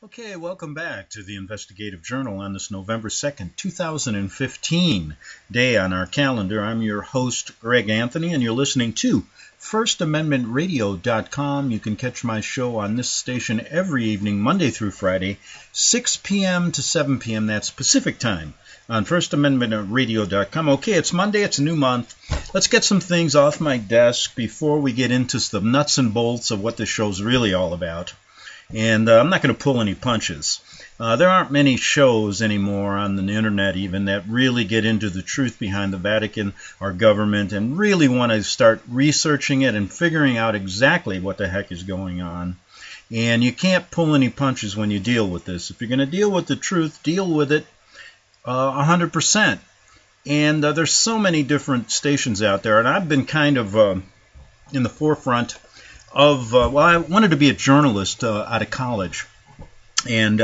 Okay, welcome back to the Investigative Journal on this November 2nd, 2015 day on our calendar. I'm your host, Greg Anthony, and you're listening to FirstAmendmentRadio.com. You can catch my show on this station every evening, Monday through Friday, 6 p.m. to 7 p.m. That's Pacific time on FirstAmendmentRadio.com. Okay, it's Monday. It's a new month. Let's get some things off my desk before we get into the nuts and bolts of what this show's really all about. And I'm not going to pull any punches. There aren't many shows anymore on the internet even that really get into the truth behind the Vatican, our government, and really want to start researching it and figuring out exactly what the heck is going on. And you can't pull any punches when you deal with this. If you're going to deal with the truth, deal with it 100%. And there's so many different stations out there, and I've been kind of in the forefront of, I wanted to be a journalist out of college, and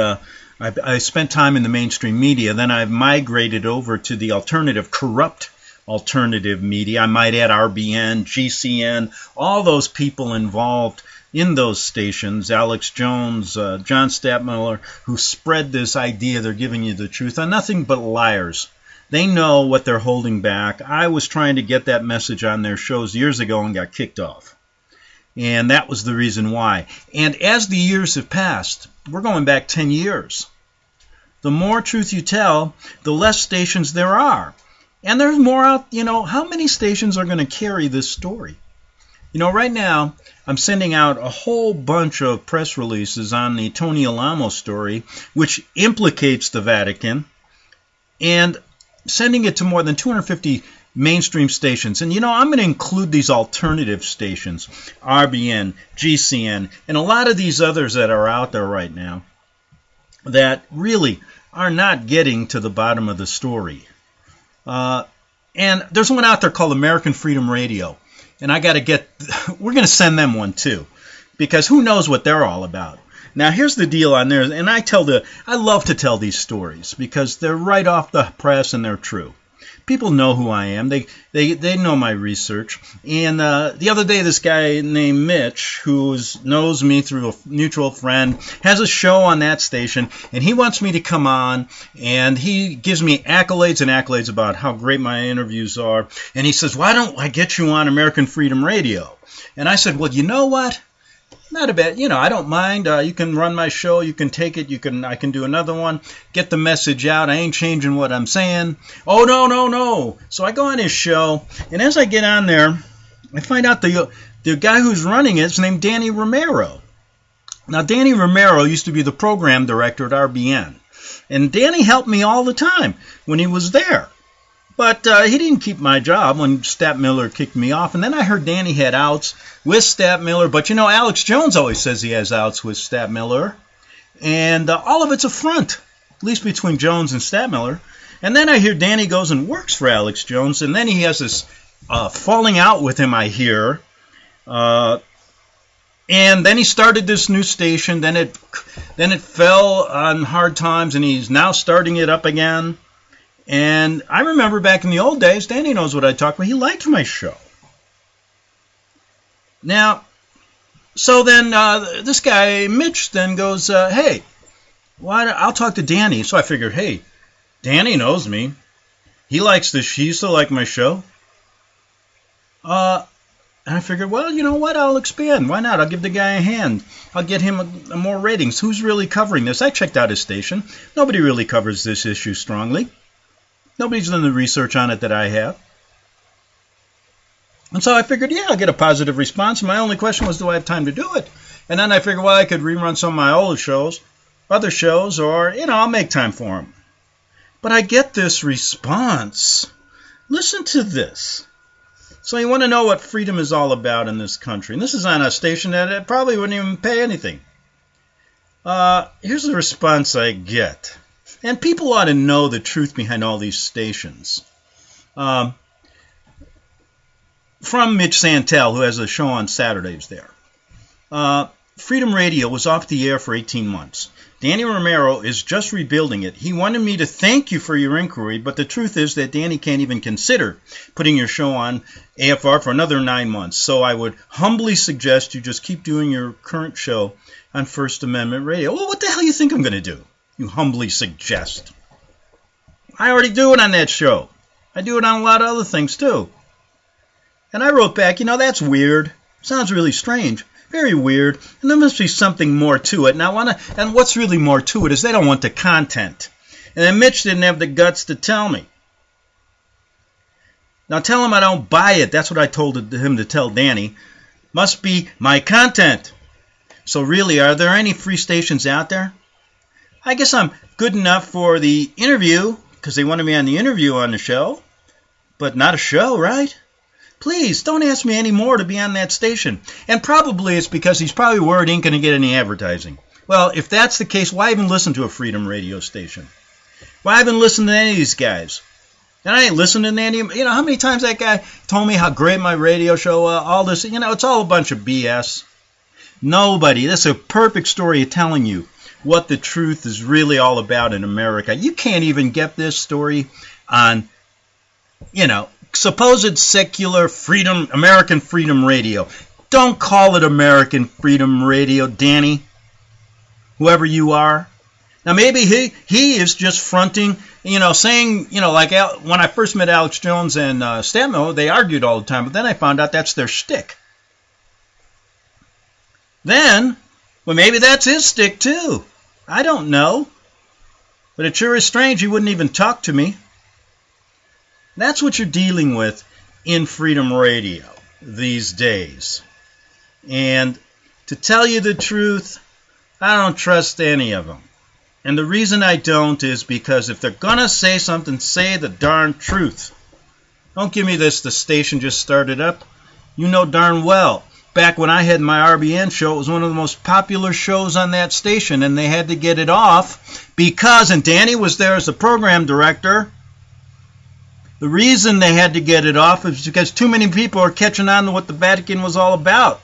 I spent time in the mainstream media. Then I've migrated over to the alternative, corrupt alternative media. I might add RBN, GCN, all those people involved in those stations, Alex Jones, John Stadtmiller, who spread this idea they're giving you the truth, are nothing but liars. They know what they're holding back. I was trying to get that message on their shows years ago and got kicked off. And that was the reason why. And as the years have passed, we're going back 10 years. The more truth you tell, the less stations there are. And there's more out, how many stations are going to carry this story? Right now, I'm sending out a whole bunch of press releases on the Tony Alamo story, which implicates the Vatican, and sending it to more than 250 mainstream stations. And I'm going to include these alternative stations, RBN, GCN, and a lot of these others that are out there right now that really are not getting to the bottom of the story. And there's one out there called American Freedom Radio. And we're going to send them one too, because who knows what they're all about. Now, here's the deal on there, and I love to tell these stories because they're right off the press and they're true. People know who I am. They know my research. And the other day, this guy named Mitch, who knows me through a mutual friend, has a show on that station, and he wants me to come on, and he gives me accolades and accolades about how great my interviews are. And he says, why don't I get you on American Freedom Radio? And I said, well, you know what? Not a bad, I don't mind. You can run my show. You can take it. I can do another one. Get the message out. I ain't changing what I'm saying. Oh, no. So I go on his show, and as I get on there, I find out the guy who's running it is named Danny Romero. Now, Danny Romero used to be the program director at RBN, and Danny helped me all the time when he was there. But he didn't keep my job when Stadtmiller kicked me off. And then I heard Danny had outs with Stadtmiller. But, Alex Jones always says he has outs with Stadtmiller. And all of it's a front, at least between Jones and Stadtmiller. And then I hear Danny goes and works for Alex Jones. And then he has this falling out with him, I hear. And then he started this new station. Then it fell on hard times, and he's now starting it up again. And I remember back in the old days, Danny knows what I talk about. He liked my show. Now, so then this guy, Mitch, then goes, hey, I'll talk to Danny. So I figured, hey, Danny knows me. He likes this. He used to like my show. And I figured, well, you know what? I'll expand. Why not? I'll give the guy a hand. I'll get him more ratings. Who's really covering this? I checked out his station. Nobody really covers this issue strongly. Nobody's done the research on it that I have. And so I figured, I'll get a positive response. My only question was, do I have time to do it? And then I figured, I could rerun some of my older shows, other shows, or, I'll make time for them. But I get this response. Listen to this. So you want to know what freedom is all about in this country. And this is on a station that probably wouldn't even pay anything. Here's the response I get. And people ought to know the truth behind all these stations. From Mitch Santel, who has a show on Saturdays there. Freedom Radio was off the air for 18 months. Danny Romero is just rebuilding it. He wanted me to thank you for your inquiry, but the truth is that Danny can't even consider putting your show on AFR for another 9 months. So I would humbly suggest you just keep doing your current show on First Amendment Radio. Well, what the hell do you think I'm going to do? You humbly suggest. I already do it on that show. I do it on a lot of other things too. And I wrote back, that's weird. Sounds really strange. Very weird. And there must be something more to it. And what's really more to it is they don't want the content. And then Mitch didn't have the guts to tell me. Now tell him I don't buy it. That's what I told him to tell Danny. Must be my content. So really, are there any free stations out there? I guess I'm good enough for the interview, because they wanted me on the interview on the show. But not a show, right? Please, don't ask me any more to be on that station. And probably it's because he's probably worried he ain't going to get any advertising. Well, if that's the case, why even listen to a Freedom radio station? Why even listen to any of these guys? And I ain't listening to any, how many times that guy told me how great my radio show, all this, it's all a bunch of BS. Nobody, this is a perfect story of telling you what the truth is really all about in America. You can't even get this story on, supposed secular freedom, American freedom radio. Don't call it American freedom radio, Danny, whoever you are. Now, maybe he is just fronting, saying, like when I first met Alex Jones and Stamo, they argued all the time, but then I found out that's their shtick. Then, well, maybe that's his shtick too. I don't know. But it sure is strange he wouldn't even talk to me. That's what you're dealing with in Freedom Radio these days. And to tell you the truth, I don't trust any of them. And the reason I don't is because if they're going to say something, say the darn truth. Don't give me this, the station just started up. You know darn well, back when I had my RBN show, it was one of the most popular shows on that station, and they had to get it off because, and Danny was there as the program director, the reason they had to get it off is because too many people are catching on to what the Vatican was all about.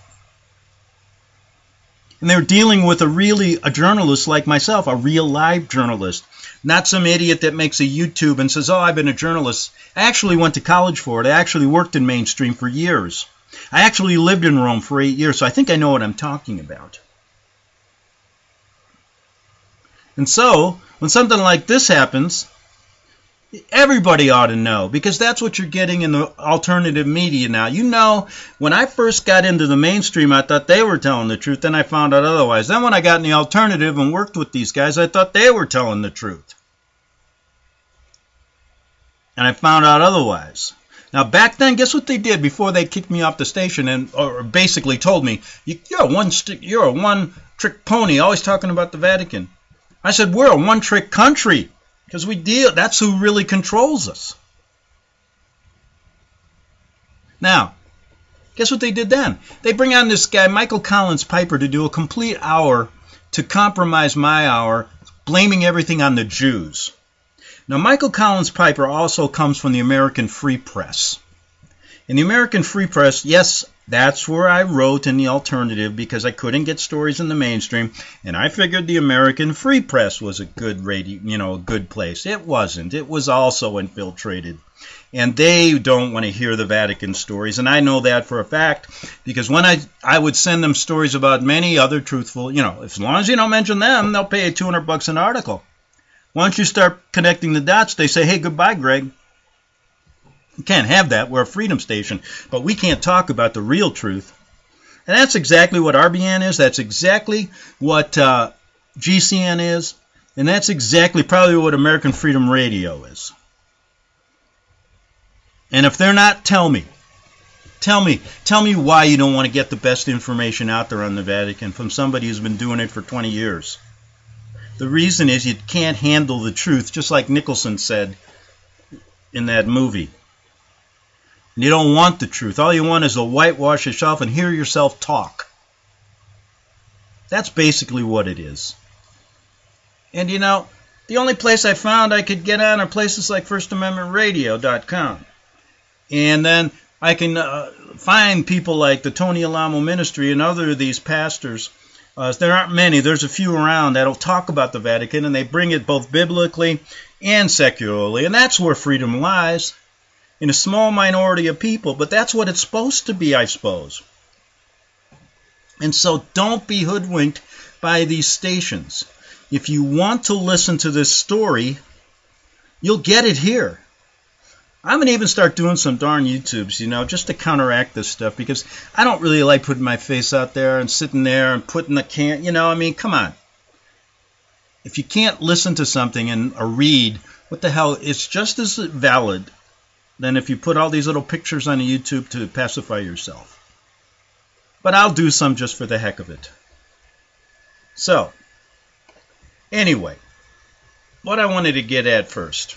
And they were dealing with a journalist like myself, a real live journalist, not some idiot that makes a YouTube and says, I've been a journalist. I actually went to college for it. I actually worked in mainstream for years. I actually lived in Rome for 8 years, so I think I know what I'm talking about. And so, when something like this happens, everybody ought to know, because that's what you're getting in the alternative media now. When I first got into the mainstream, I thought they were telling the truth. Then I found out otherwise. Then when I got in the alternative and worked with these guys, I thought they were telling the truth. And I found out otherwise. Now, back then, guess what they did before they kicked me off the station or basically told me, you're a one-trick pony, always talking about the Vatican. I said, we're a one-trick country. Because that's who really controls us. Now, guess what they did then? They bring on this guy, Michael Collins Piper, to do a complete hour to compromise my hour, blaming everything on the Jews. Now, Michael Collins Piper also comes from the American Free Press. In the American Free Press, yes, that's where I wrote in the alternative because I couldn't get stories in the mainstream, and I figured the American Free Press was a good radio, a good place. It wasn't. It was also infiltrated, and they don't want to hear the Vatican stories, and I know that for a fact because when I would send them stories about many other truthful, as long as you don't mention them, they'll pay you $200 an article. Once you start connecting the dots, they say, "Hey, goodbye, Greg." You can't have that. We're a freedom station, but we can't talk about the real truth. And that's exactly what RBN is. That's exactly what GCN is. And that's exactly probably what American Freedom Radio is. And if they're not, tell me why you don't want to get the best information out there on the Vatican from somebody who's been doing it for 20 years. The reason is you can't handle the truth, just like Nicholson said in that movie. And you don't want the truth. All you want is to whitewash yourself and hear yourself talk. That's basically what it is. And the only place I found I could get on are places like FirstAmendmentRadio.com. And then I can find people like the Tony Alamo Ministry and other of these pastors. There aren't many. There's a few around that'll talk about the Vatican, and they bring it both biblically and secularly. And that's where freedom lies. In a small minority of people, but that's what it's supposed to be, I suppose. And so don't be hoodwinked by these stations. If you want to listen to this story, you'll get it here. I'm going to even start doing some darn YouTubes, just to counteract this stuff, because I don't really like putting my face out there and sitting there and putting the come on. If you can't listen to something or read, what the hell, it's just as valid than if you put all these little pictures on the YouTube to pacify yourself. But I'll do some just for the heck of it. So, anyway, what I wanted to get at first,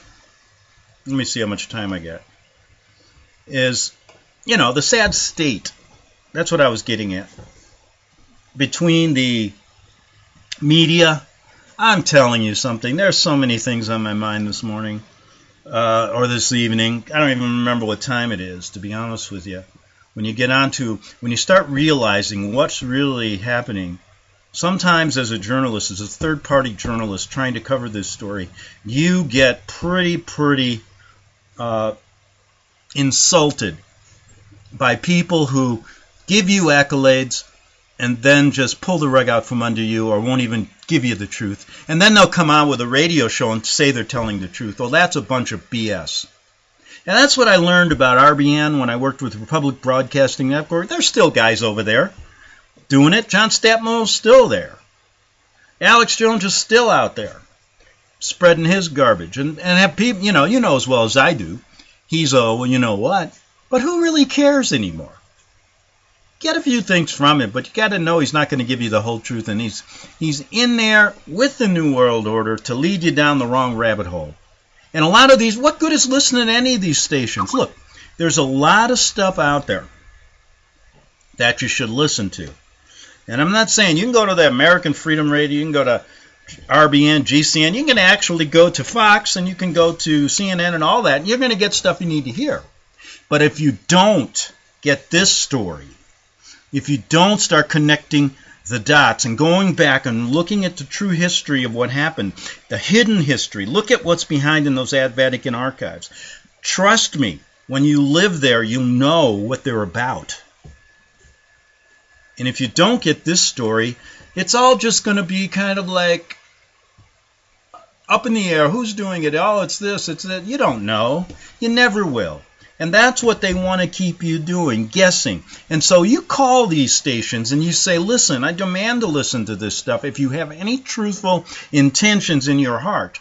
let me see how much time I got, is, the sad state. That's what I was getting at. Between the media, I'm telling you something. There's so many things on my mind this morning, or this evening. I don't even remember what time it is, to be honest with you. When you start realizing what's really happening, sometimes as a journalist, as a third-party journalist trying to cover this story, you get pretty insulted by people who give you accolades and then just pull the rug out from under you, or won't even give you the truth. And then they'll come on with a radio show and say they're telling the truth. Well, that's a bunch of BS. And that's what I learned about RBN when I worked with Republic Broadcasting Network. There's still guys over there doing it. John Stapmo's still there. Alex Jones is still out there spreading his garbage. And have people, you know as well as I do, he's well, you know what? But who really cares anymore? Get a few things from it, but you got to know he's not going to give you the whole truth, and he's in there with the New World Order to lead you down the wrong rabbit hole. And a lot of these, what good is listening to any of these stations? Look, there's a lot of stuff out there that you should listen to. And I'm not saying you can go to the American Freedom Radio, you can go to RBN, GCN, you can actually go to Fox, and you can go to CNN and all that, and you're going to get stuff you need to hear. But if you don't get this story, if you don't start connecting the dots and going back and looking at the true history of what happened, the hidden history, look at what's behind in those Vatican archives. Trust me, when you live there, you know what they're about. And if you don't get this story, it's all just going to be kind of like up in the air. Who's doing it? Oh, it's this, it's that. You don't know. You never will. And that's what they want to keep you doing, guessing. And so you call these stations and you say, listen, I demand to listen to this stuff if you have any truthful intentions in your heart.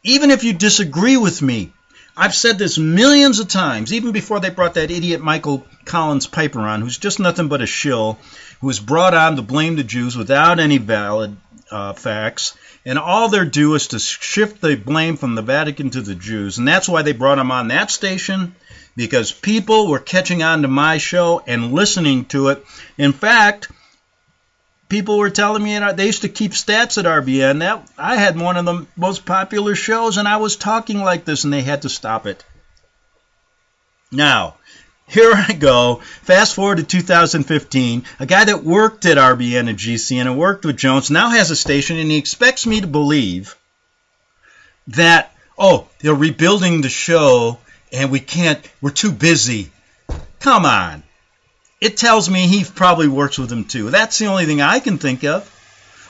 Even if you disagree with me. I've said this millions of times, even before they brought that idiot Michael Collins Piper on, who's just nothing but a shill, who was brought on to blame the Jews without any valid facts. And all they're doing is to shift the blame from the Vatican to the Jews. And that's why they brought him on that station, because people were catching on to my show and listening to it. In fact, people were telling me they used to keep stats at RBN. I had one of the most popular shows, and I was talking like this, and they had to stop it. Now, here I go. Fast forward to 2015. A guy that worked at RBN and GCN and worked with Jones now has a station, and he expects me to believe that, they're rebuilding the show and we're too busy. Come on. It tells me he probably works with them too. That's the only thing I can think of.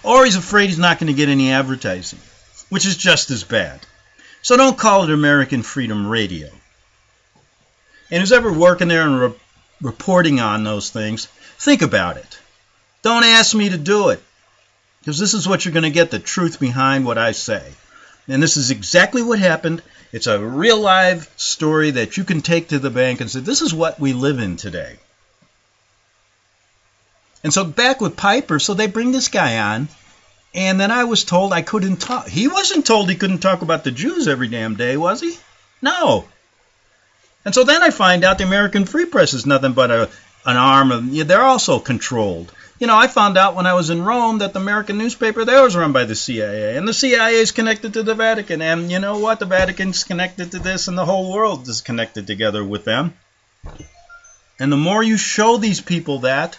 Or he's afraid he's not going to get any advertising, which is just as bad. So don't call it American Freedom Radio. And who's ever working there and reporting on those things, think about it. Don't ask me to do it, because this is what you're going to get, the truth behind what I say. And this is exactly what happened. It's a real live story that you can take to the bank and say, this is what we live in today. And so back with Piper, so they bring this guy on, and then I was told I couldn't talk. He wasn't told he couldn't talk about the Jews every damn day, was he? No. And so then I find out the American Free Press is nothing but an arm of, they're also controlled. I found out when I was in Rome that the American newspaper there was run by the CIA, and the CIA is connected to the Vatican, and you know what? The Vatican's connected to this, and the whole world is connected together with them. And the more you show these people that,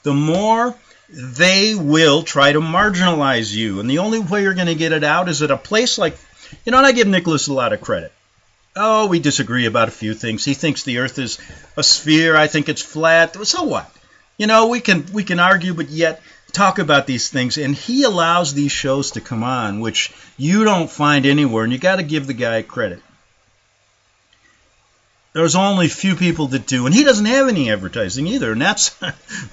the more they will try to marginalize you. And the only way you're going to get it out is at a place like, and I give Nicholas a lot of credit. Oh, we disagree about a few things. He thinks the earth is a sphere. I think it's flat. So what? We can argue, but yet talk about these things, and he allows these shows to come on, which you don't find anywhere, and you got to give the guy credit. There's only few people that do, and he doesn't have any advertising either, and that's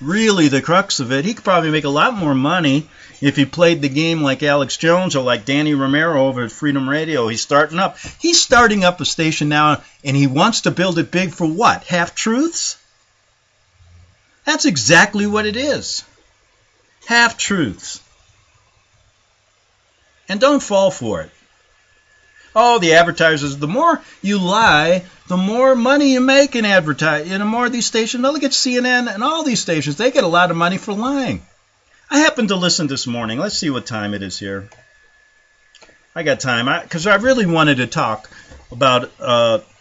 really the crux of it. He could probably make a lot more money if he played the game like Alex Jones or like Danny Romero over at Freedom Radio. He's starting up a station now, and he wants to build it big for what? Half-truths? That's exactly what it is. Half-truths. And don't fall for it. Oh, the advertisers, the more you lie, the more money you make in advertising. The more of these stations, look at CNN and all these stations, they get a lot of money for lying. I happened to listen this morning. Let's see what time it is here. I got time, because I really wanted to talk about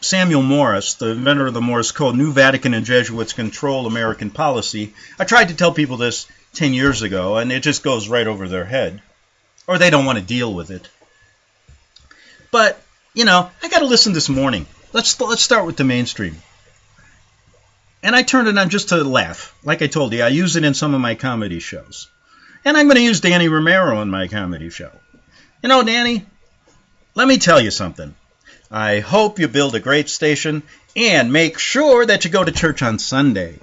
Samuel Morse, the inventor of the Morse Code, New Vatican and Jesuits Control American Policy. I tried to tell people this 10 years ago, and it just goes right over their head. Or they don't want to deal with it. But, I got to listen this morning. Let's start with the mainstream. And I turned it on just to laugh. Like I told you, I use it in some of my comedy shows. And I'm going to use Danny Romero in my comedy show. Danny, let me tell you something. I hope you build a great station and make sure that you go to church on Sunday.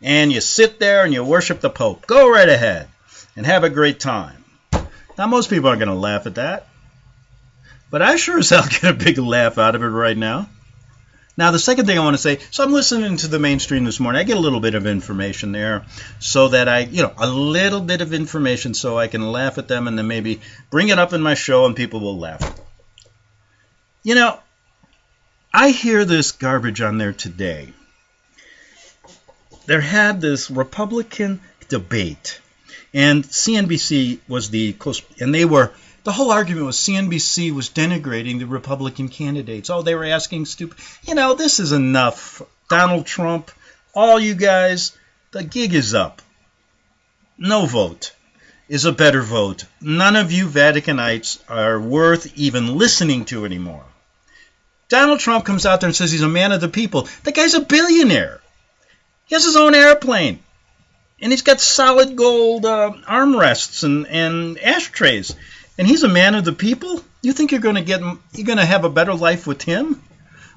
And you sit there and you worship the Pope. Go right ahead and have a great time. Now, most people aren't going to laugh at that. But I sure as hell get a big laugh out of it right now. Now, the second thing I want to say, so I'm listening to the mainstream this morning. I get a little bit of information there so that a little bit of information so I can laugh at them and then maybe bring it up in my show and people will laugh. I hear this garbage on there today. There had this Republican debate, and CNBC was the whole argument was CNBC was denigrating the Republican candidates. Oh, they were asking stupid. This is enough. Donald Trump, all you guys, the gig is up. No vote is a better vote. None of you Vaticanites are worth even listening to anymore. Donald Trump comes out there and says he's a man of the people. The guy's a billionaire. He has his own airplane. And he's got solid gold armrests and ashtrays. And he's a man of the people? You think you're going to have a better life with him?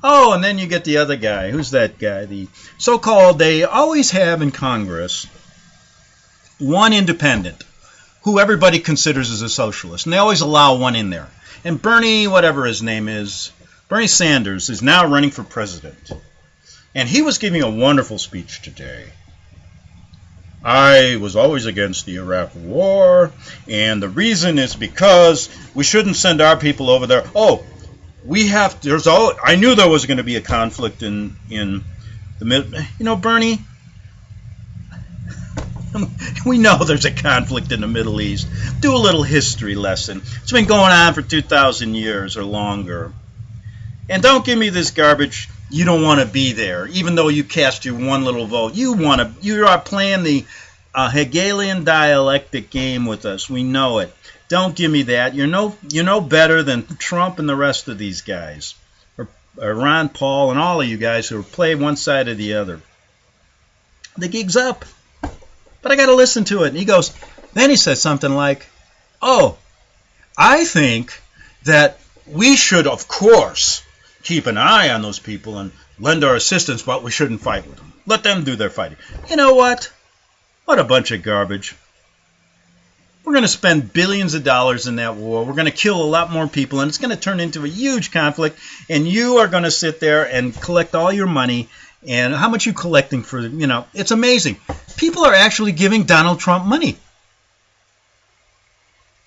Oh, and then you get the other guy. Who's that guy? The so-called, they always have in Congress one independent who everybody considers as a socialist. And they always allow one in there. And Bernie, whatever his name is, Bernie Sanders is now running for president. And he was giving a wonderful speech today. I was always against the Iraq War, and the reason is because we shouldn't send our people over there. Oh, I knew there was going to be a conflict in the middle. Bernie, we know there's a conflict in the Middle East. Do a little history lesson. It's been going on for 2,000 years or longer. And don't give me this garbage. You don't want to be there, even though you cast your one little vote. You are playing the Hegelian dialectic game with us. We know it. Don't give me that. You're no better than Trump and the rest of these guys, or Ron Paul and all of you guys who play one side or the other. The gig's up, but I got to listen to it. And then he says something like, "Oh, I think that we should, of course, keep an eye on those people and lend our assistance, but we shouldn't fight with them. Let them do their fighting." You know what? What a bunch of garbage. We're going to spend billions of dollars in that war. We're going to kill a lot more people, and it's going to turn into a huge conflict, and you are going to sit there and collect all your money. And how much are you collecting for, it's amazing. People are actually giving Donald Trump money.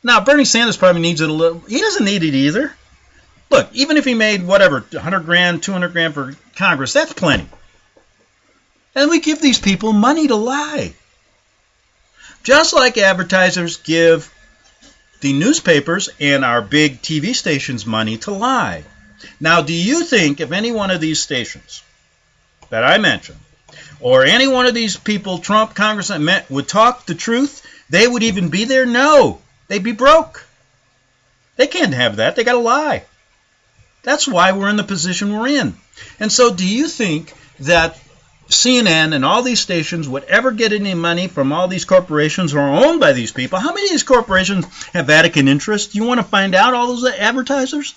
Now, Bernie Sanders probably needs it a little. He doesn't need it either. Look, even if he made, whatever, 100 grand, 200 grand for Congress, that's plenty. And we give these people money to lie. Just like advertisers give the newspapers and our big TV stations money to lie. Now, do you think if any one of these stations that I mentioned, or any one of these people Trump, Congressman, would talk the truth, they would even be there? No. They'd be broke. They can't have that. They got to lie. That's why we're in the position we're in. And so do you think that CNN and all these stations would ever get any money from all these corporations who are owned by these people. How many of these corporations have Vatican interests? You want to find out, all those advertisers?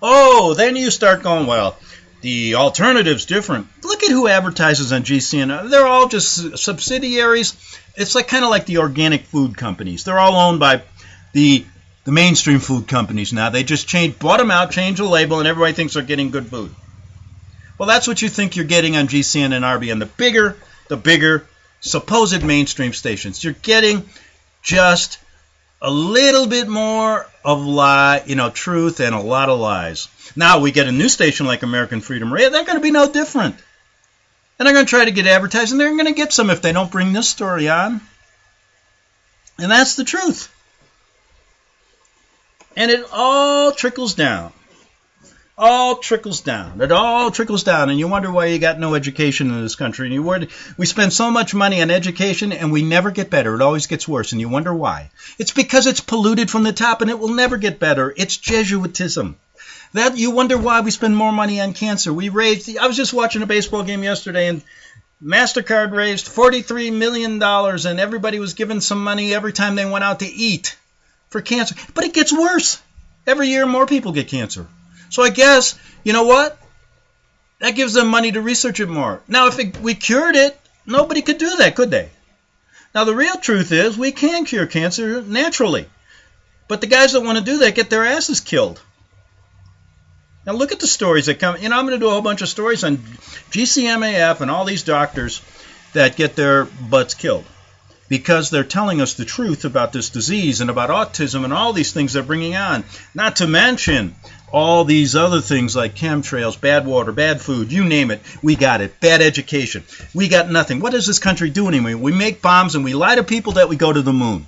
Oh, then you start going, well, the alternative's different. Look at who advertises on GCN. They're all just subsidiaries. It's like kind of like the organic food companies. They're all owned by the mainstream food companies now. They just bought them out, changed the label, and everybody thinks they're getting good food. Well, that's what you think you're getting on GCN and RBN. The bigger supposed mainstream stations. You're getting just a little bit more of truth and a lot of lies. Now we get a new station like American Freedom Radio. They're going to be no different. And they're going to try to get advertising. They're going to get some if they don't bring this story on. And that's the truth. And it all trickles down. It all trickles down, and you wonder why you got no education in this country. And we spend so much money on education, and we never get better. It always gets worse, and you wonder why. It's because it's polluted from the top, and it will never get better. It's Jesuitism. That you wonder why we spend more money on cancer. I was just watching a baseball game yesterday, and MasterCard raised $43 million, and everybody was given some money every time they went out to eat for cancer. But it gets worse. Every year, more people get cancer. So I guess, you know what? That gives them money to research it more. Now, if we cured it, nobody could do that, could they? Now, the real truth is we can cure cancer naturally. But the guys that want to do that get their asses killed. Now, look at the stories that come. I'm going to do a whole bunch of stories on GCMAF and all these doctors that get their butts killed because they're telling us the truth about this disease and about autism and all these things they're bringing on. Not to mention all these other things like chemtrails, bad water, bad food, you name it, we got it. Bad education. We got nothing. What does this country do anyway? We make bombs and we lie to people that we go to the moon.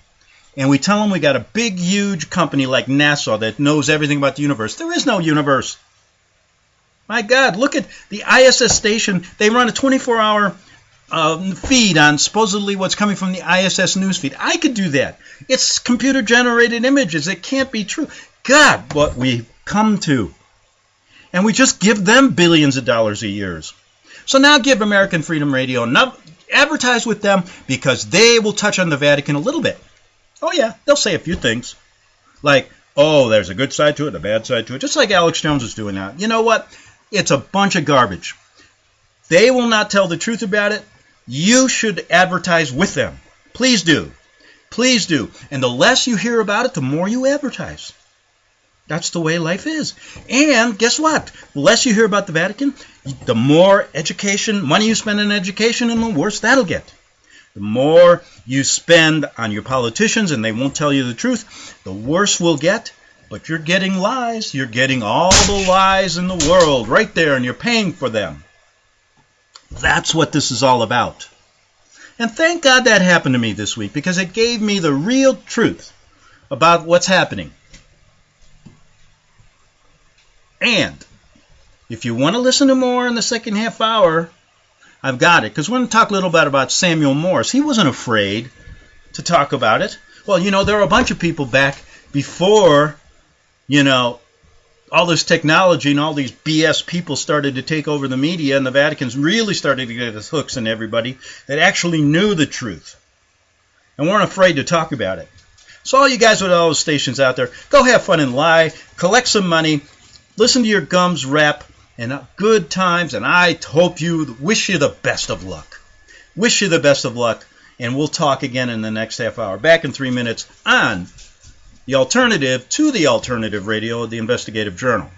And we tell them we got a big, huge company like NASA that knows everything about the universe. There is no universe. My God, look at the ISS station. They run a 24-hour feed on supposedly what's coming from the ISS news feed. I could do that. It's computer-generated images. It can't be true. God, what we've come to. And we just give them billions of dollars a year. So now give American Freedom Radio enough, advertise with them because they will touch on the Vatican a little bit. Oh yeah, they'll say a few things. Like, oh, there's a good side to it, a bad side to it. Just like Alex Jones is doing now. You know what? It's a bunch of garbage. They will not tell the truth about it. You should advertise with them. Please do. Please do. And the less you hear about it, the more you advertise. That's the way life is. And guess what? The less you hear about the Vatican, the more education, money you spend on education, and the worse that'll get. The more you spend on your politicians and they won't tell you the truth, the worse we'll get. But you're getting lies. You're getting all the lies in the world right there, and you're paying for them. That's what this is all about. And thank God that happened to me this week because it gave me the real truth about what's happening. And if you want to listen to more in the second half hour, I've got it. Because we're going to talk a little bit about Samuel Morse. He wasn't afraid to talk about it. Well, there are a bunch of people back before, all this technology and all these BS people started to take over the media and the Vatican's really started to get its hooks in everybody that actually knew the truth and weren't afraid to talk about it. So all you guys with all those stations out there, go have fun and lie, collect some money, listen to your gums rap, and good times, and I wish you the best of luck. Wish you the best of luck, and we'll talk again in the next half hour. Back in 3 minutes on the alternative to the alternative radio, the Investigative Journal.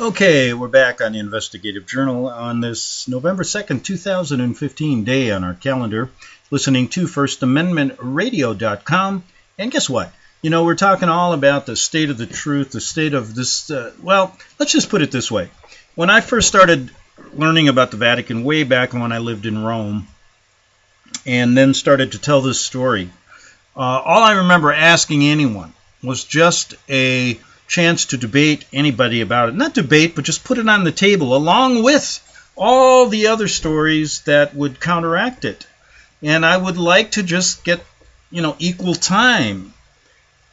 Okay, we're back on the Investigative Journal on this November 2nd, 2015 day on our calendar, listening to FirstAmendmentRadio.com. And guess what? You know, we're talking all about the state of the truth, the state of this, well, let's just put it this way. When I first started learning about the Vatican way back when I lived in Rome, and then started to tell this story, all I remember asking anyone was just a chance to debate anybody about it. Not debate, but just put it on the table along with all the other stories that would counteract it. And I would like to just get, equal time.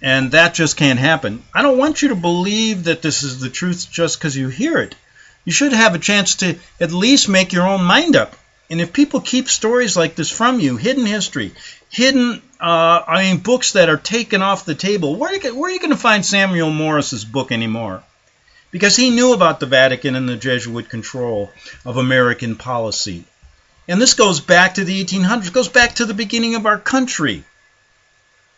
And that just can't happen. I don't want you to believe that this is the truth just because you hear it. You should have a chance to at least make your own mind up. And if people keep stories like this from you, hidden history, books that are taken off the table, where are you going to find Samuel Morris's book anymore? Because he knew about the Vatican and the Jesuit control of American policy. And this goes back to the 1800s, goes back to the beginning of our country.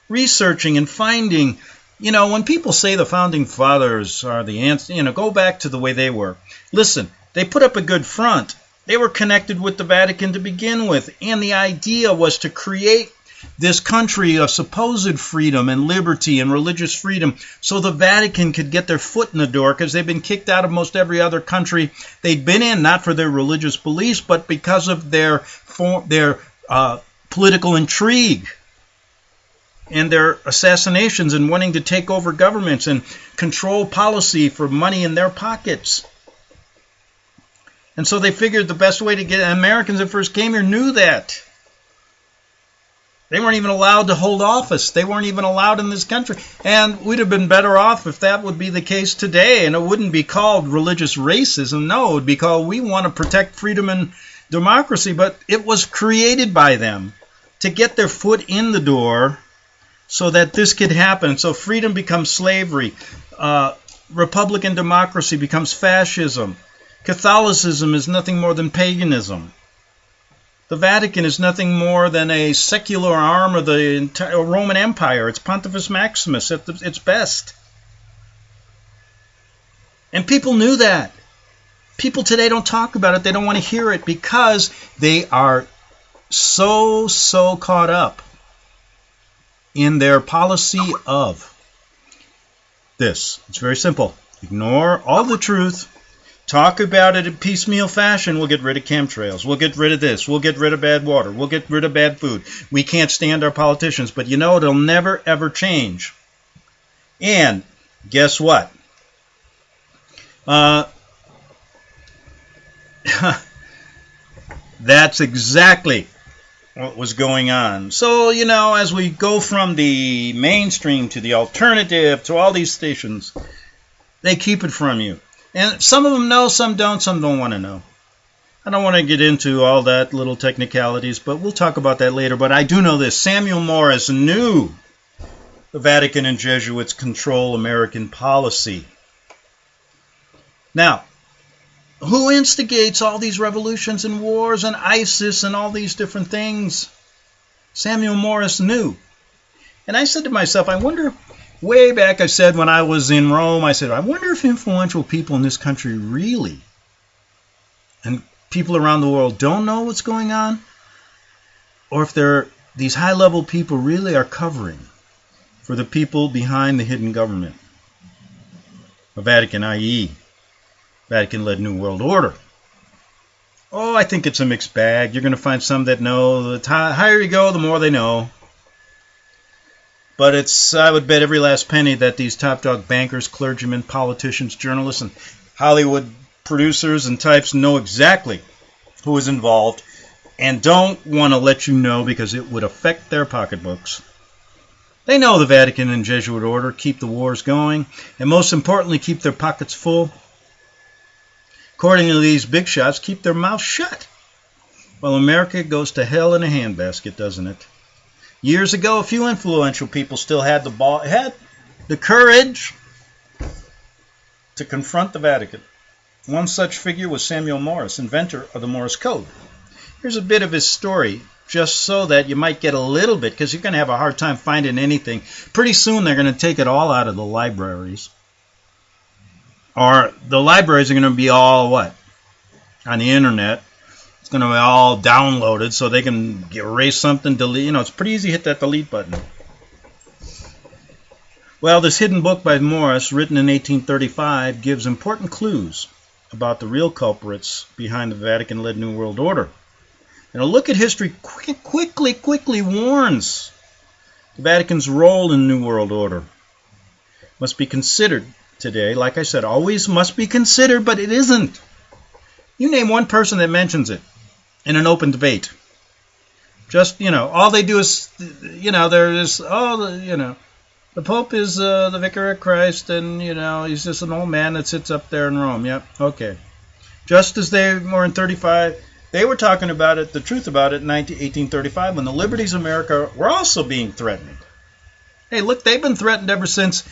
Researching and finding, when people say the Founding Fathers are the answer, go back to the way they were. Listen, they put up a good front. They were connected with the Vatican to begin with, and the idea was to create this country of supposed freedom and liberty and religious freedom so the Vatican could get their foot in the door, because they've been kicked out of most every other country they'd been in, not for their religious beliefs, but because of their political intrigue and their assassinations and wanting to take over governments and control policy for money in their pockets. And so they figured the best way to get Americans that first came here knew that. They weren't even allowed to hold office. They weren't even allowed in this country. And we'd have been better off if that would be the case today. And it wouldn't be called religious racism. No, it would be called, we want to protect freedom and democracy. But it was created by them to get their foot in the door so that this could happen. So freedom becomes slavery. Republican democracy becomes fascism. Catholicism is nothing more than paganism. The Vatican is nothing more than a secular arm of the entire Roman Empire. It's Pontifex Maximus at its best. And people knew that. People today don't talk about it. They don't want to hear it because they are so caught up in their policy of this. It's very simple. Ignore all the truth. Talk about it in piecemeal fashion. We'll get rid of chemtrails. We'll get rid of this. We'll get rid of bad water. We'll get rid of bad food. We can't stand our politicians. But it'll never, ever change. And guess what? That's exactly what was going on. So, as we go from the mainstream to the alternative to all these stations, they keep it from you. And some of them know, some don't want to know. I don't want to get into all that little technicalities, but we'll talk about that later. But I do know this. Samuel Morris knew the Vatican and Jesuits control American policy. Now, who instigates all these revolutions and wars and ISIS and all these different things? Samuel Morris knew. And I said to myself, I wonder... Way back, I said when I was in Rome, I wonder if influential people in this country really, and people around the world, don't know what's going on, or if these high-level people really are covering for the people behind the hidden government. The Vatican, i.e., Vatican-led New World Order. Oh, I think it's a mixed bag. You're going to find some that know. The higher you go, the more they know. But I would bet every last penny that these top-dog bankers, clergymen, politicians, journalists, and Hollywood producers and types know exactly who is involved and don't want to let you know because it would affect their pocketbooks. They know the Vatican and Jesuit order keep the wars going, and most importantly, keep their pockets full. According to these big shots, keep their mouths shut. Well, America goes to hell in a handbasket, doesn't it? Years ago, a few influential people still had the courage to confront the Vatican. One such figure was Samuel Morris, inventor of the Morse Code. Here's a bit of his story, just so that you might get a little bit, because you're going to have a hard time finding anything. Pretty soon, they're going to take it all out of the libraries. or the libraries are going to be all what? On the internet. It's going to be all downloaded so they can erase something, delete. It's pretty easy to hit that delete button. Well, this hidden book by Morris, written in 1835, gives important clues about the real culprits behind the Vatican-led New World Order. And a look at history quickly warns the Vatican's role in the New World Order must be considered today. Like I said, always must be considered, but it isn't. You name one person that mentions it in an open debate. Just, all they do is, they're just, the Pope is the Vicar of Christ, and, he's just an old man that sits up there in Rome. Yep, okay. Just as they were in 35, they were talking about it, the truth about it in 1835, when the liberties of America were also being threatened. Hey, look, they've been threatened ever since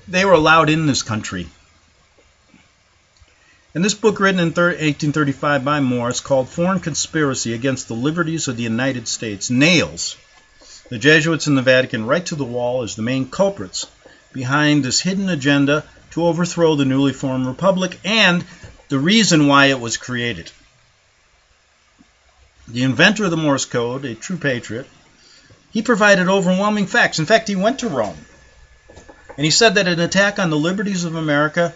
they were allowed in this country. In this book written in 1835 by Morris, called Foreign Conspiracy Against the Liberties of the United States, nails the Jesuits and the Vatican right to the wall as the main culprits behind this hidden agenda to overthrow the newly formed republic and the reason why it was created. The inventor of the Morse code, a true patriot, he provided overwhelming facts. In fact, he went to Rome, and he said that an attack on the liberties of America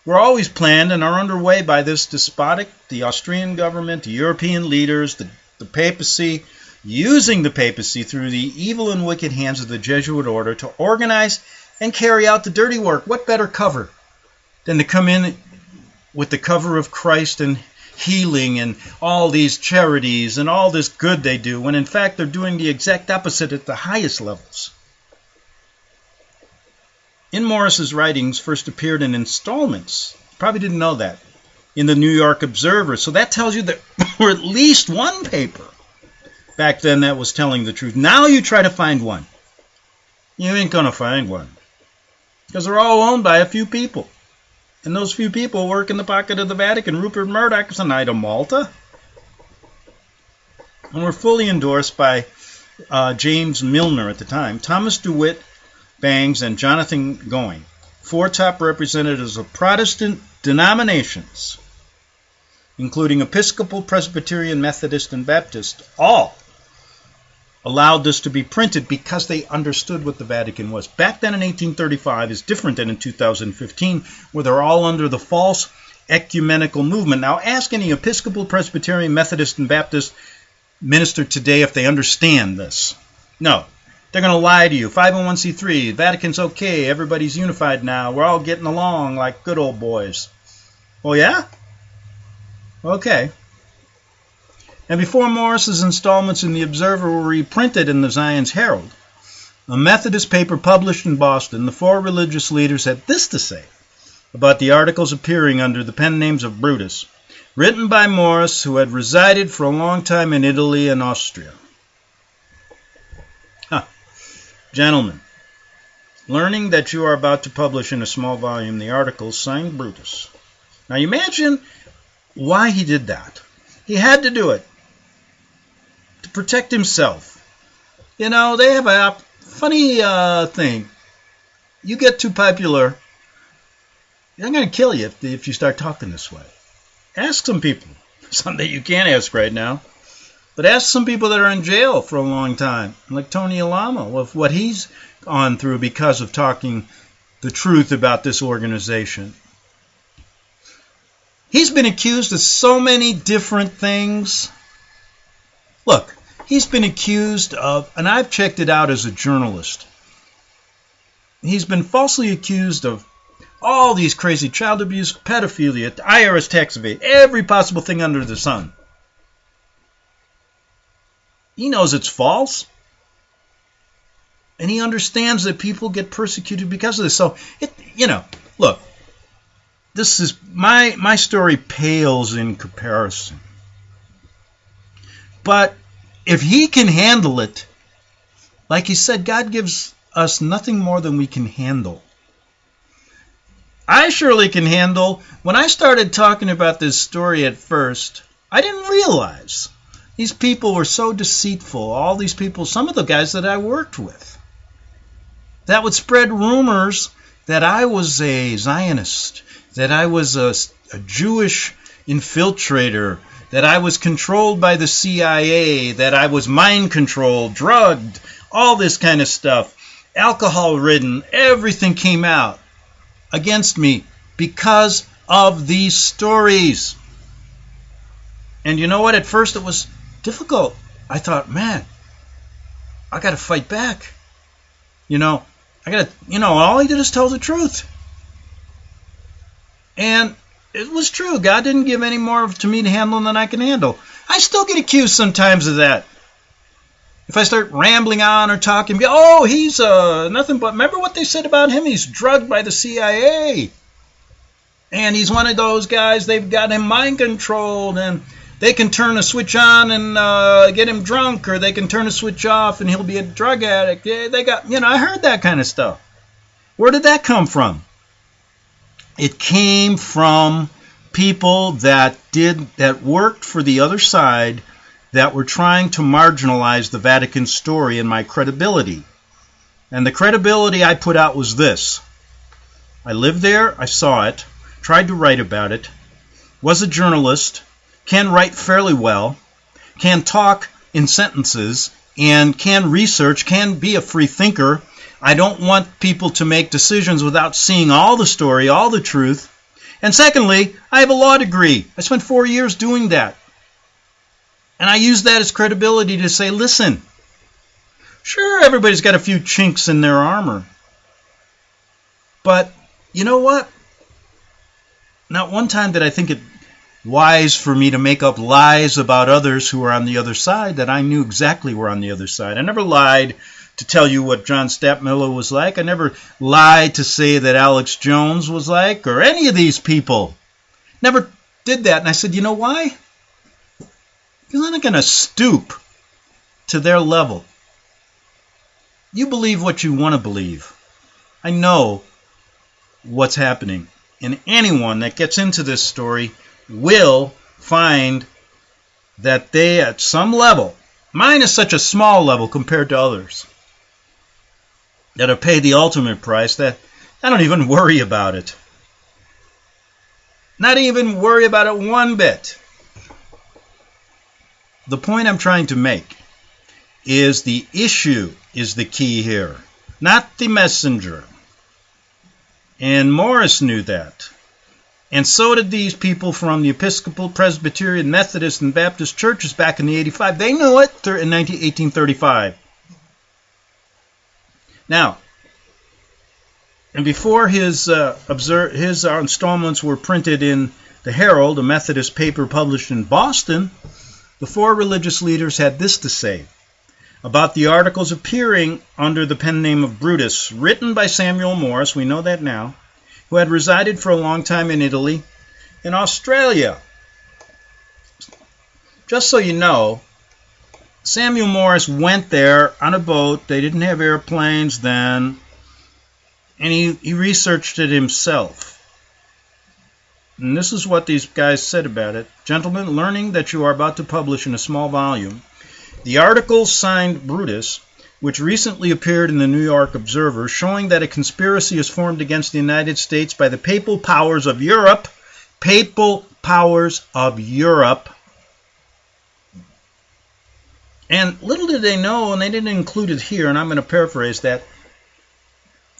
were always planned and are underway by this despotic, the Austrian government, the European leaders, the papacy, using the papacy through the evil and wicked hands of the Jesuit order to organize and carry out the dirty work. What better cover than to come in with the cover of Christ and healing and all these charities and all this good they do, when in fact they're doing the exact opposite at the highest levels. In Morris's writings first appeared in installments. Probably didn't know that. In the New York Observer. So that tells you that there were at least one paper back then that was telling the truth. Now you try to find one. You ain't going to find one. Because they're all owned by a few people. And those few people work in the pocket of the Vatican. Rupert Murdoch is a Knight of Malta. And were fully endorsed by James Milner at the time, Thomas DeWitt Bangs, and Jonathan Going, four top representatives of Protestant denominations, including Episcopal, Presbyterian, Methodist, and Baptist, all allowed this to be printed because they understood what the Vatican was. Back then in 1835 is different than in 2015, where they're all under the false ecumenical movement. Now ask any Episcopal, Presbyterian, Methodist, and Baptist minister today if they understand this. No. They're going to lie to you. 501c3, Vatican's okay, everybody's unified now, we're all getting along like good old boys. Oh yeah? Okay. And before Morris's installments in the Observer were reprinted in the Zion's Herald, a Methodist paper published in Boston, the four religious leaders had this to say about the articles appearing under the pen names of Brutus, written by Morris, who had resided for a long time in Italy and Austria. Gentlemen, learning that you are about to publish in a small volume the articles signed Brutus. Now you imagine why he did that. He had to do it to protect himself. They have a funny thing. You get too popular, they're going to kill you if you start talking this way. Ask some people. Something you can't ask right now. But ask some people that are in jail for a long time, like Tony Alamo, with what he's gone through because of talking the truth about this organization. He's been accused of so many different things. Look, he's been accused of, and I've checked it out as a journalist, he's been falsely accused of all these crazy child abuse, pedophilia, IRS tax evasion, every possible thing under the sun. He knows it's false. And he understands that people get persecuted because of this. So, look, this is my story pales in comparison. But if he can handle it, like he said, God gives us nothing more than we can handle. I surely can handle. When I started talking about this story at first, I didn't realize these people were so deceitful. All these people, some of the guys that I worked with, that would spread rumors that I was a Zionist that I was a Jewish infiltrator, that I was controlled by the CIA, that I was mind controlled, drugged, all this kind of stuff, alcohol ridden, everything came out against me because of these stories. And you know what? At first it was difficult. I thought, man, I got to fight back. All I did is tell the truth. And it was true. God didn't give any more to me to handle than I can handle. I still get accused sometimes of that. If I start rambling on or talking, he's nothing but, remember what they said about him? He's drugged by the CIA. And he's one of those guys, they've got him mind controlled, and they can turn a switch on and get him drunk, or they can turn a switch off and he'll be a drug addict. Yeah, I heard that kind of stuff. Where did that come from? It came from people that worked for the other side, that were trying to marginalize the Vatican story and my credibility. And the credibility I put out was this. I lived there, I saw it, tried to write about it, was a journalist, can write fairly well, can talk in sentences, and can research, can be a free thinker. I don't want people to make decisions without seeing all the story, all the truth. And secondly, I have a law degree. I spent 4 years doing that. And I use that as credibility to say, listen, sure, everybody's got a few chinks in their armor. But you know what? Not one time did I think it wise for me to make up lies about others who are on the other side that I knew exactly were on the other side. I never lied to tell you what John Stadtmiller was like. I never lied to say that Alex Jones was like, or any of these people. Never did that. And I said, you know why? Because I'm not going to stoop to their level. You believe what you want to believe. I know what's happening. And anyone that gets into this story will find that they, at some level, mine is such a small level compared to others, that have paid the ultimate price, that I don't even worry about it. Not even worry about it one bit. The point I'm trying to make is the issue is the key here, not the messenger. And Morris knew that. And so did these people from the Episcopal, Presbyterian, Methodist, and Baptist churches back in the 85. They knew it in 1835. Now, and before his installments were printed in the Herald, a Methodist paper published in Boston, the four religious leaders had this to say about the articles appearing under the pen name of Brutus, written by Samuel Morris, we know that now, who had resided for a long time in Italy and Australia. Just so you know, Samuel Morris went there on a boat. They didn't have airplanes then, and he researched it himself. And this is what these guys said about it. Gentlemen, learning that you are about to publish in a small volume the article signed Brutus, which recently appeared in the New York Observer, showing that a conspiracy is formed against the United States by the papal powers of Europe. Papal powers of Europe. And little did they know, and they didn't include it here, and I'm going to paraphrase that,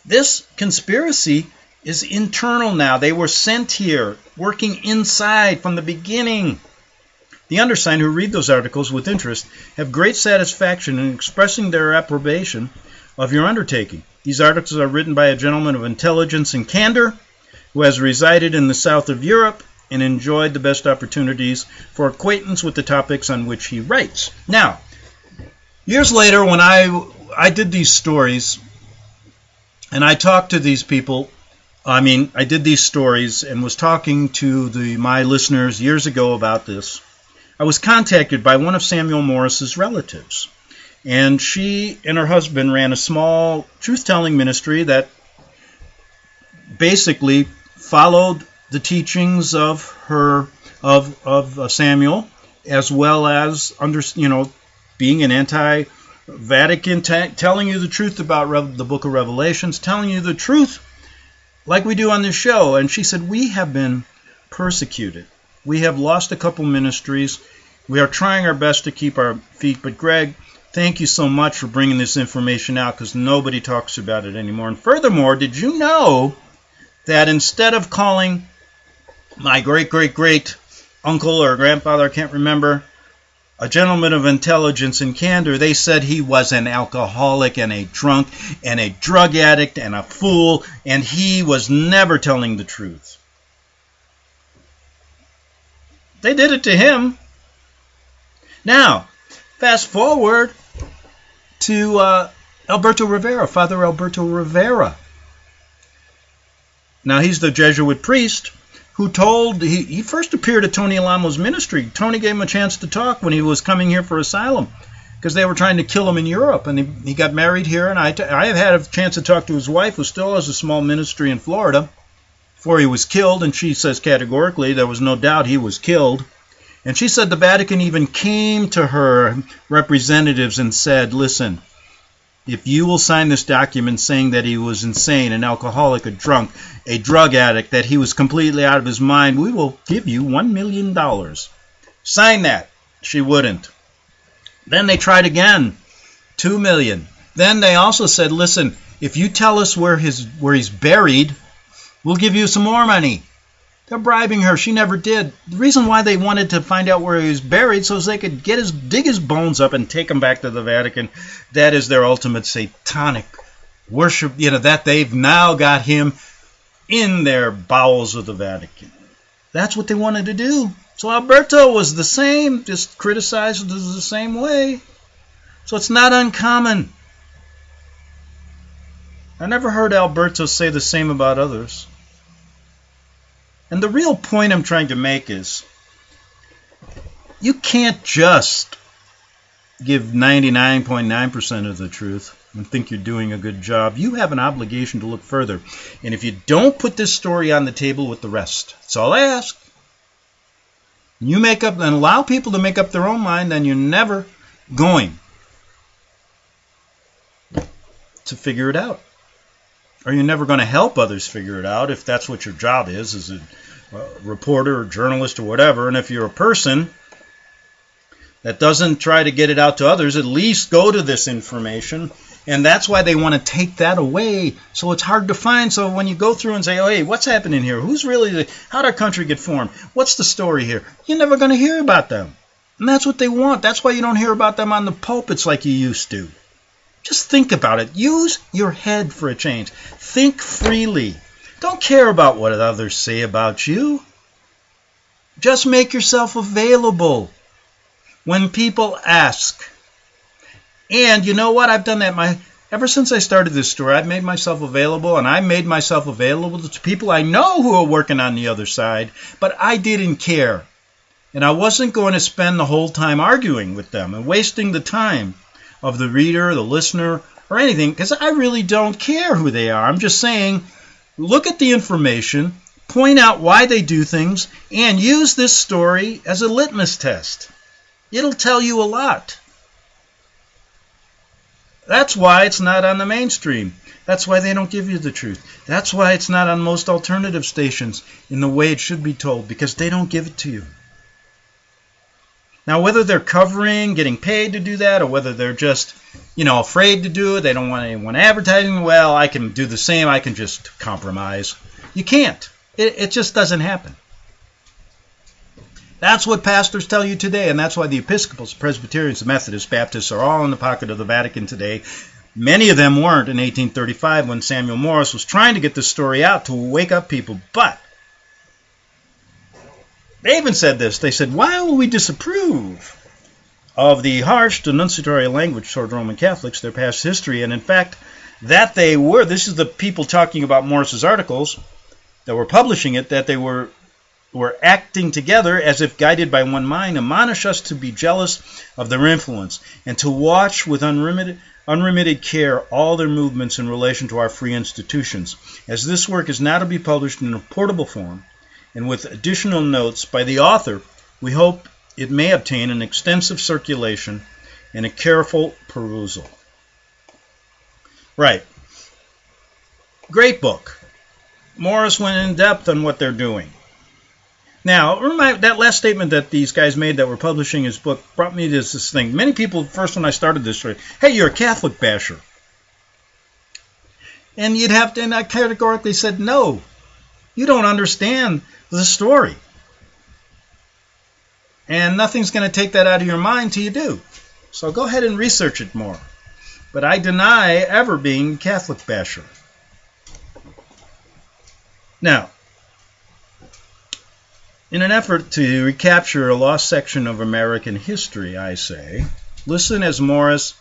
this conspiracy is internal now. They were sent here, working inside from the beginning. The undersigned who read those articles with interest have great satisfaction in expressing their approbation of your undertaking. These articles are written by a gentleman of intelligence and candor who has resided in the south of Europe and enjoyed the best opportunities for acquaintance with the topics on which he writes. Now, years later, when I did these stories and I talked to these people, I did these stories and was talking to my listeners years ago about this, I was contacted by one of Samuel Morris's relatives. And she and her husband ran a small truth-telling ministry that basically followed the teachings of Samuel, as well as being an anti-Vatican, telling you the truth about the book of Revelations, telling you the truth like we do on this show. And she said, we have been persecuted. We have lost a couple ministries. We are trying our best to keep our feet. But Greg, thank you so much for bringing this information out, because nobody talks about it anymore. And furthermore, did you know that instead of calling my great-great-great uncle or grandfather, I can't remember, a gentleman of intelligence and candor, they said he was an alcoholic and a drunk and a drug addict and a fool, and he was never telling the truth. They did it to him. Now, fast forward to Alberto Rivera, Father Alberto Rivera. Now, he's the Jesuit priest who told, he first appeared at Tony Alamo's ministry. Tony gave him a chance to talk when he was coming here for asylum, because they were trying to kill him in Europe, and he got married here, and I have had a chance to talk to his wife, who still has a small ministry in Florida, before he was killed, and she says categorically there was no doubt he was killed. And she said the Vatican even came to her representatives and said, listen, if you will sign this document saying that he was insane, an alcoholic, a drunk, a drug addict, that he was completely out of his mind, we will give you $1 million. Sign that. She wouldn't. Then they tried again, $2 million. Then they also said, listen, if you tell us where he's buried, we'll give you some more money. They're bribing her. She never did. The reason why they wanted to find out where he was buried so they could dig his bones up and take him back to the Vatican. That is their ultimate satanic worship, that they've now got him in their bowels of the Vatican. That's what they wanted to do. So Alberto was the same, just criticized the same way. So it's not uncommon. I never heard Alberto say the same about others. And the real point I'm trying to make is, you can't just give 99.9% of the truth and think you're doing a good job. You have an obligation to look further. And if you don't put this story on the table with the rest, that's all I ask. You make up and allow people to make up their own mind, then you're never going to figure it out. Or you're never going to help others figure it out, if that's what your job is as a reporter or journalist or whatever. And if you're a person that doesn't try to get it out to others, at least go to this information. And that's why they want to take that away, so it's hard to find. So when you go through and say, oh, hey, what's happening here? How did our country get formed? What's the story here? You're never going to hear about them. And that's what they want. That's why you don't hear about them on the pulpits like you used to. Just think about it. Use your head for a change. Think freely. Don't care about what others say about you. Just make yourself available when people ask. And you know what? I've done that. Ever since I started this story, I've made myself available, and I made myself available to people I know who are working on the other side, but I didn't care. And I wasn't going to spend the whole time arguing with them and wasting the time of the reader, the listener, or anything, because I really don't care who they are. I'm just saying, look at the information, point out why they do things, and use this story as a litmus test. It'll tell you a lot. That's why it's not on the mainstream. That's why they don't give you the truth. That's why it's not on most alternative stations in the way it should be told, because they don't give it to you. Now, whether they're covering, getting paid to do that, or whether they're just, afraid to do it, they don't want anyone advertising, well, I can do the same, I can just compromise. You can't. It just doesn't happen. That's what pastors tell you today, and that's why the Episcopals, Presbyterians, Methodists, Baptists are all in the pocket of the Vatican today. Many of them weren't in 1835 when Samuel Morris was trying to get this story out to wake up people, but they even said this. They said, why will we disapprove of the harsh denunciatory language toward Roman Catholics, their past history? And in fact, that they were, this is the people talking about Morris's articles that were publishing it, that they were acting together as if guided by one mind, admonish us to be jealous of their influence and to watch with unremitted care all their movements in relation to our free institutions. As this work is now to be published in a portable form, and with additional notes by the author, we hope it may obtain an extensive circulation and a careful perusal. Right. Great book. Morris went in depth on what they're doing. Now, that last statement that these guys made that were publishing his book brought me to this thing. Many people, first when I started this story, hey, you're a Catholic basher. And and I categorically said, no, you don't understand the story. And nothing's going to take that out of your mind till you do. So go ahead and research it more. But I deny ever being a Catholic basher. Now, in an effort to recapture a lost section of American history, I say, listen as Morris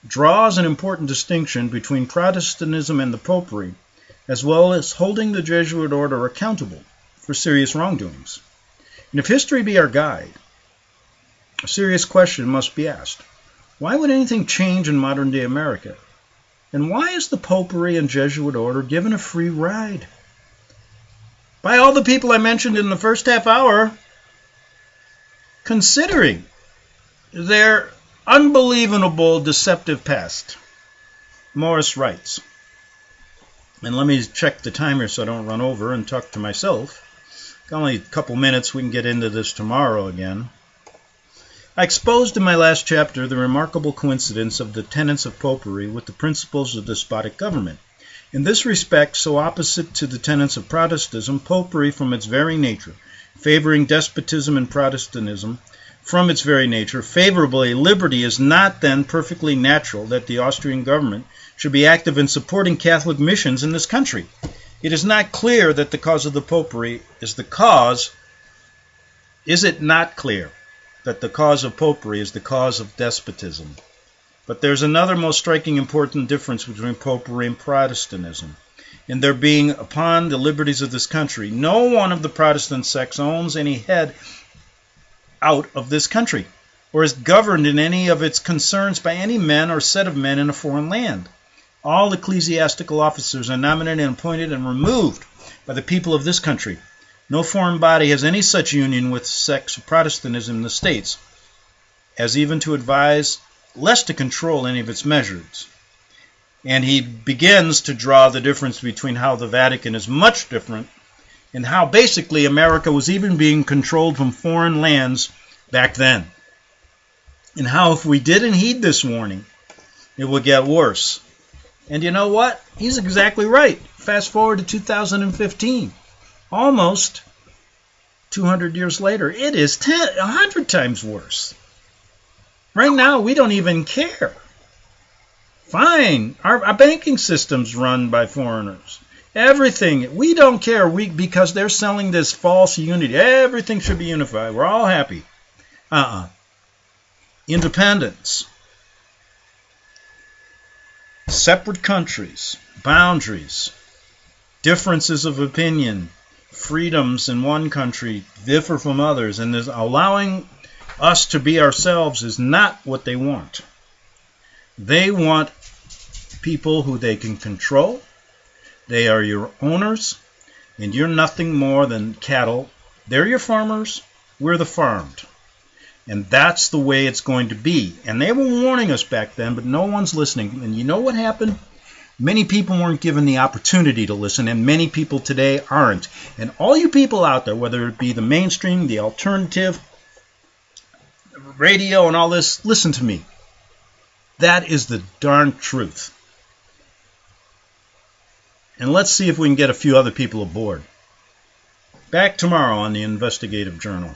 draws an important distinction between Protestantism and the Popery, as well as holding the Jesuit order accountable for serious wrongdoings. And if history be our guide, a serious question must be asked. Why would anything change in modern-day America? And why is the Popery and Jesuit order given a free ride? By all the people I mentioned in the first half hour, considering their unbelievable deceptive past. Morris writes, and let me check the timer so I don't run over and talk to myself. Only a couple minutes, we can get into this tomorrow again. I exposed in my last chapter the remarkable coincidence of the tenets of Popery with the principles of despotic government. In this respect, so opposite to the tenets of Protestantism, Popery from its very nature, favoring despotism and Protestantism, from its very nature, favorably liberty, is not then perfectly natural that the Austrian government should be active in supporting Catholic missions in this country. It is not clear that the cause of the Popery is the cause. Is it not clear that the cause of Popery is the cause of despotism? But there's another most striking important difference between Popery and Protestantism, in their being upon the liberties of this country. No one of the Protestant sects owns any head out of this country, or is governed in any of its concerns by any men or set of men in a foreign land. All ecclesiastical officers are nominated and appointed and removed by the people of this country. No foreign body has any such union with sects of Protestantism in the States, as even to advise less to control any of its measures. And he begins to draw the difference between how the Vatican is much different and how basically America was even being controlled from foreign lands back then. And how if we didn't heed this warning, it would get worse. And you know what? He's exactly right. Fast forward to 2015. Almost 200 years later, it is 100 times worse. Right now, we don't even care. Fine, our banking system's run by foreigners. Everything, we don't care because they're selling this false unity. Everything should be unified. We're all happy. Independence. Separate countries, boundaries, differences of opinion, freedoms in one country differ from others, and is allowing us to be ourselves is not what they want. They want people who they can control. They are your owners, and you're nothing more than cattle. They're your farmers, we're the farmed. And that's the way it's going to be. And they were warning us back then, but no one's listening. And you know what happened? Many people weren't given the opportunity to listen, and many people today aren't. And all you people out there, whether it be the mainstream, the alternative, radio and all this, listen to me. That is the darn truth. And let's see if we can get a few other people aboard. Back tomorrow on the Investigative Journal.